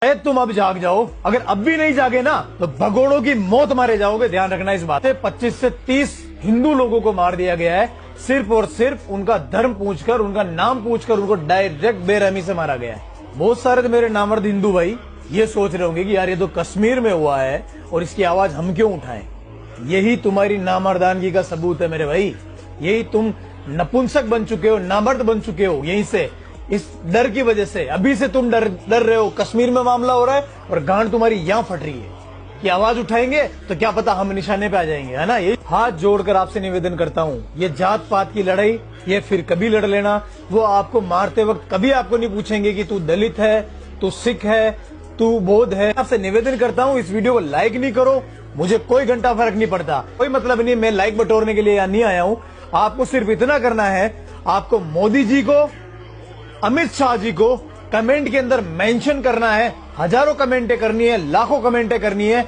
तुम अब जाग जाओ, अगर अब भी नहीं जागे ना तो भगोड़ों की मौत मारे जाओगे। ध्यान रखना इस बात। 25 से 30 हिंदू लोगों को मार दिया गया है, सिर्फ और सिर्फ उनका धर्म पूछकर, उनका नाम पूछकर उनको डायरेक्ट बेरहमी से मारा गया है। बहुत सारे तो मेरे नामर्द हिंदू भाई ये सोच रहे होंगे कि यार ये तो कश्मीर में हुआ है और इसकी आवाज हम क्यों उठाएं। यही तुम्हारी नामर्दानगी का सबूत है मेरे भाई। यही तुम नपुंसक बन चुके हो, नामर्द बन चुके हो। यहीं से, इस डर की वजह से अभी से तुम डर रहे हो। कश्मीर में मामला हो रहा है और गांड तुम्हारी यहां फट रही है कि आवाज उठाएंगे तो क्या पता हम निशाने पे आ जाएंगे, है ना। ये हाथ जोड़कर आपसे निवेदन करता हूं, ये जात पात की लड़ाई ये फिर कभी लड़ लेना। वो आपको मारते वक्त कभी आपको नहीं पूछेंगे कि तू दलित है, तू सिख है, तू बौद्ध है। आपसे निवेदन करता हूं इस वीडियो को लाइक नहीं करो, मुझे कोई घंटा फर्क नहीं पड़ता, कोई मतलब नहीं। मैं लाइक बटोरने के लिए यहाँ नहीं आया हूं। आपको सिर्फ इतना करना है, आपको मोदी जी को, अमित शाह जी को कमेंट के अंदर मेंशन करना है। हजारों कमेंटें करनी है, लाखों कमेंटें करनी है,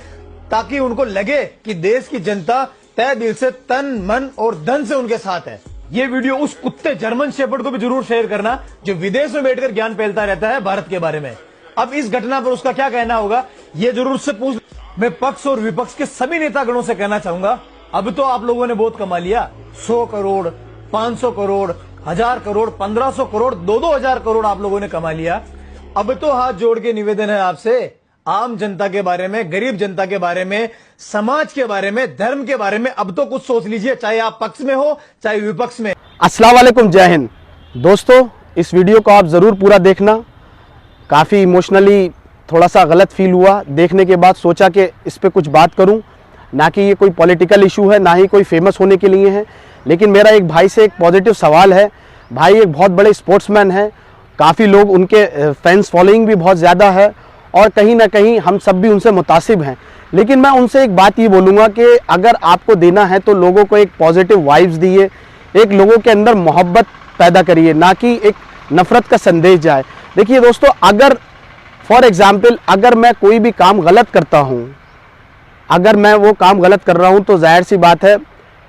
ताकि उनको लगे कि देश की जनता तय दिल से, तन मन और धन से उनके साथ है। ये वीडियो उस कुत्ते जर्मन शेपर्ड को भी जरूर शेयर करना जो विदेश में बैठकर ज्ञान फैलता रहता है भारत के बारे में। अब इस घटना पर उसका क्या कहना होगा ये जरूर से पूछ। मैं पक्ष और विपक्ष के सभी नेतागणों से कहना चाहूंगा, अब तो आप लोगों ने बहुत कमा लिया। 100 करोड़, 500 करोड़, 1000 करोड़, 1500 करोड़, 2-2000 करोड़ आप लोगों ने कमा लिया। अब तो हाथ जोड़ के निवेदन है आपसे, आम जनता के बारे में, गरीब जनता के बारे में, समाज के बारे में, धर्म के बारे में अब तो कुछ सोच लीजिए, चाहे आप पक्ष में हो चाहे विपक्ष में। अस्सलाम वालेकुम, जय हिंद। दोस्तों, इस वीडियो को आप जरूर पूरा देखना। काफ़ी इमोशनली थोड़ा सा गलत फील हुआ देखने के बाद, सोचा कि इस पे कुछ बात करूं। ना कि ये कोई पॉलिटिकल इशू है, ना ही कोई फेमस होने के लिए है, लेकिन मेरा एक भाई से एक पॉजिटिव सवाल है। भाई एक बहुत बड़े स्पोर्ट्समैन है, काफ़ी लोग उनके फैंस फॉलोइंग भी बहुत ज़्यादा है और कहीं ना कहीं हम सब भी उनसे मुतासिब हैं। लेकिन मैं उनसे एक बात ये बोलूँगा कि अगर आपको देना है तो लोगों को एक पॉजिटिव वाइब्स दिए, एक लोगों के अंदर मोहब्बत पैदा करिए, ना कि एक नफ़रत का संदेश जाए। देखिए दोस्तों, अगर फॉर एग्ज़ाम्पल अगर मैं कोई भी काम गलत करता हूँ, अगर मैं वो काम गलत कर रहा हूँ तो जाहिर सी बात है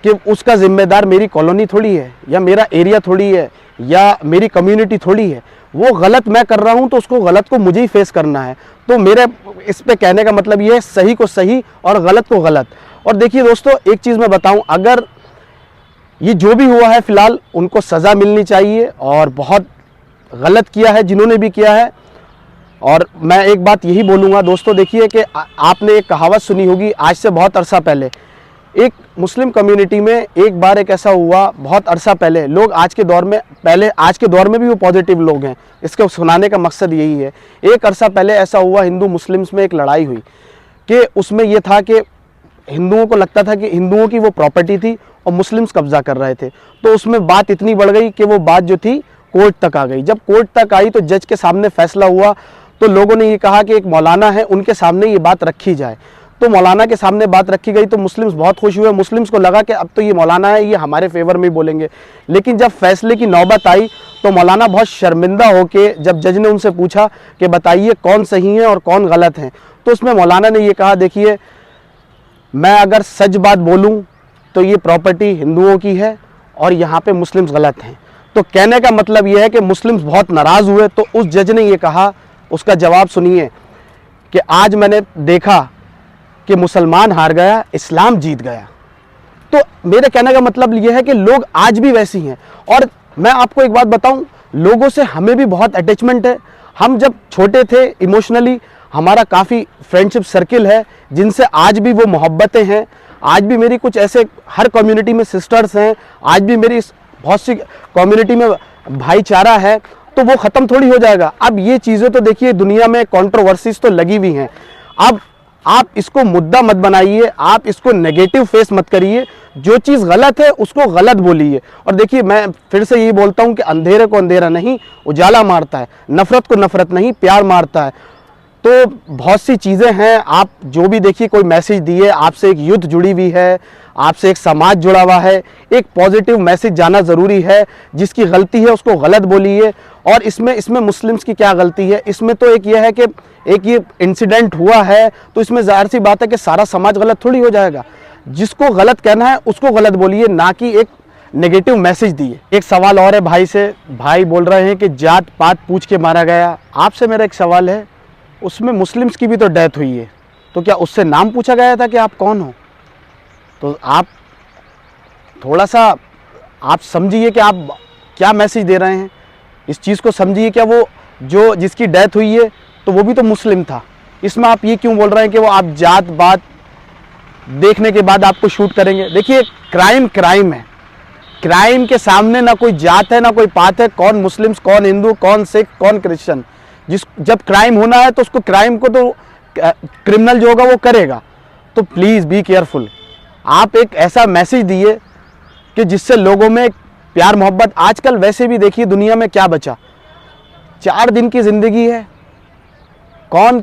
कि उसका जिम्मेदार मेरी कॉलोनी थोड़ी है, या मेरा एरिया थोड़ी है, या मेरी कम्युनिटी थोड़ी है। वो गलत मैं कर रहा हूँ तो उसको गलत को मुझे ही फेस करना है। तो मेरे इस पे कहने का मतलब ये है, सही को सही और गलत को गलत। और देखिए दोस्तों, एक चीज़ मैं बताऊँ, अगर ये जो भी हुआ है फ़िलहाल उनको सज़ा मिलनी चाहिए और बहुत गलत किया है जिन्होंने भी किया है। और मैं एक बात यही बोलूँगा दोस्तों, देखिए कि आपने एक कहावत सुनी होगी, आज से बहुत अरसा पहले एक मुस्लिम कम्युनिटी में एक बार एक ऐसा हुआ, बहुत अरसा पहले। लोग आज के दौर में, पहले आज के दौर में भी वो पॉजिटिव लोग हैं, इसके सुनाने का मकसद यही है। एक अरसा पहले ऐसा हुआ, हिंदू मुस्लिम्स में एक लड़ाई हुई कि उसमें ये था कि हिंदुओं को लगता था कि हिंदुओं की वो प्रॉपर्टी थी और मुस्लिम्स कब्जा कर रहे थे। तो उसमें बात इतनी बढ़ गई कि वो बात जो थी कोर्ट तक आ गई। जब कोर्ट तक आई तो जज के सामने फैसला हुआ, तो लोगों ने ये कहा कि एक मौलाना है, उनके सामने ये बात रखी जाए। तो मौलाना के सामने बात रखी गई तो मुस्लिम्स बहुत खुश हुए। मुस्लिम्स को लगा कि अब तो ये मौलाना है, ये हमारे फेवर में ही बोलेंगे। लेकिन जब फैसले की नौबत आई तो मौलाना बहुत शर्मिंदा होके, जब जज ने उनसे पूछा कि बताइए कौन सही है और कौन गलत है, तो उसमें मौलाना ने ये कहा, देखिए मैं अगर सच बात बोलूँ तो ये प्रॉपर्टी हिंदुओं की है और यहाँ पर मुस्लिम्स गलत हैं। तो कहने का मतलब ये है कि मुस्लिम्स बहुत नाराज़ हुए। तो उस जज ने ये कहा, उसका जवाब सुनिए, कि आज मैंने देखा कि मुसलमान हार गया, इस्लाम जीत गया। तो मेरे कहने का मतलब यह है कि लोग आज भी वैसी हैं। और मैं आपको एक बात बताऊं, लोगों से हमें भी बहुत अटैचमेंट है। हम जब छोटे थे इमोशनली हमारा काफ़ी फ्रेंडशिप सर्किल है जिनसे आज भी वो मोहब्बतें हैं। आज भी मेरी कुछ ऐसे, हर कम्युनिटी में सिस्टर्स हैं, आज भी मेरी बहुत सी कम्युनिटी में भाईचारा है। तो वो ख़त्म थोड़ी हो जाएगा। अब ये चीज़ें तो देखिए दुनिया में कंट्रोवर्सीज तो लगी हुई हैं। अब आप इसको मुद्दा मत बनाइए, आप इसको नेगेटिव फेस मत करिए। जो चीज़ गलत है उसको गलत बोलिए। और देखिए मैं फिर से यही बोलता हूँ कि अंधेरे को अंधेरा नहीं उजाला मारता है, नफ़रत को नफ़रत नहीं प्यार मारता है। तो बहुत सी चीज़ें हैं, आप जो भी देखिए, कोई मैसेज दिए, आपसे एक युद्ध जुड़ी हुई है, आपसे एक समाज जुड़ा हुआ है, एक पॉजिटिव मैसेज जाना ज़रूरी है। जिसकी गलती है उसको गलत बोलिए। और इसमें मुस्लिम्स की क्या गलती है? इसमें तो एक ये है कि एक ये इंसिडेंट हुआ है तो इसमें ज़ाहिर सी बात है कि सारा समाज गलत थोड़ी हो जाएगा। जिसको गलत कहना है उसको गलत बोलिए, ना कि एक नेगेटिव मैसेज दिए। एक सवाल और है भाई से, भाई बोल रहे हैं कि जात पात पूछ के मारा गया। आपसे मेरा एक सवाल है, उसमें मुस्लिम्स की भी तो डेथ हुई है, तो क्या उससे नाम पूछा गया था कि आप कौन हो? तो आप थोड़ा सा आप समझिए कि आप क्या मैसेज दे रहे हैं, इस चीज़ को समझिए। क्या वो जो जिसकी डेथ हुई है तो वो भी तो मुस्लिम था, इसमें आप ये क्यों बोल रहे हैं कि वो आप जात बात देखने के बाद आपको शूट करेंगे? देखिए क्राइम क्राइम है, क्राइम के सामने ना कोई जात है ना कोई पात है, कौन मुस्लिम्स कौन हिंदू कौन सिख कौन क्रिश्चियन। जब क्राइम होना है तो उसको क्राइम को तो क्रिमिनल जो होगा वो करेगा। तो प्लीज़ बी केयरफुल। आप एक ऐसा मैसेज दिए कि जिससे लोगों में प्यार मोहब्बत, आजकल वैसे भी देखिए दुनिया में क्या बचा, 4 दिन की ज़िंदगी है, कौन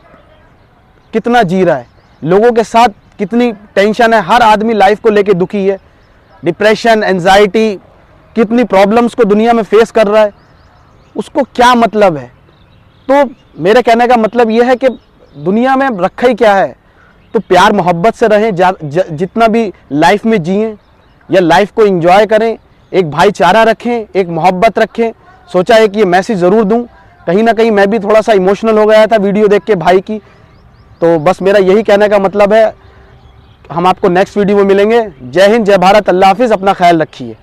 कितना जी रहा है, लोगों के साथ कितनी टेंशन है, हर आदमी लाइफ को लेके दुखी है, डिप्रेशन एंजाइटी कितनी प्रॉब्लम्स को दुनिया में फेस कर रहा है, उसको क्या मतलब है? तो मेरे कहने का मतलब यह है कि दुनिया में रखा ही क्या है, तो प्यार मोहब्बत से रहें, जितना भी लाइफ में जिएं या लाइफ को एंजॉय करें, एक भाईचारा रखें, एक मोहब्बत रखें। सोचा है कि ये मैसेज ज़रूर दूं। कहीं ना कहीं मैं भी थोड़ा सा इमोशनल हो गया था वीडियो देख के भाई की। तो बस मेरा यही कहने का मतलब है। हम आपको नेक्स्ट वीडियो में मिलेंगे। जय हिंद, जय भारत, अल्लाह हाफिज़, अपना ख्याल रखिए।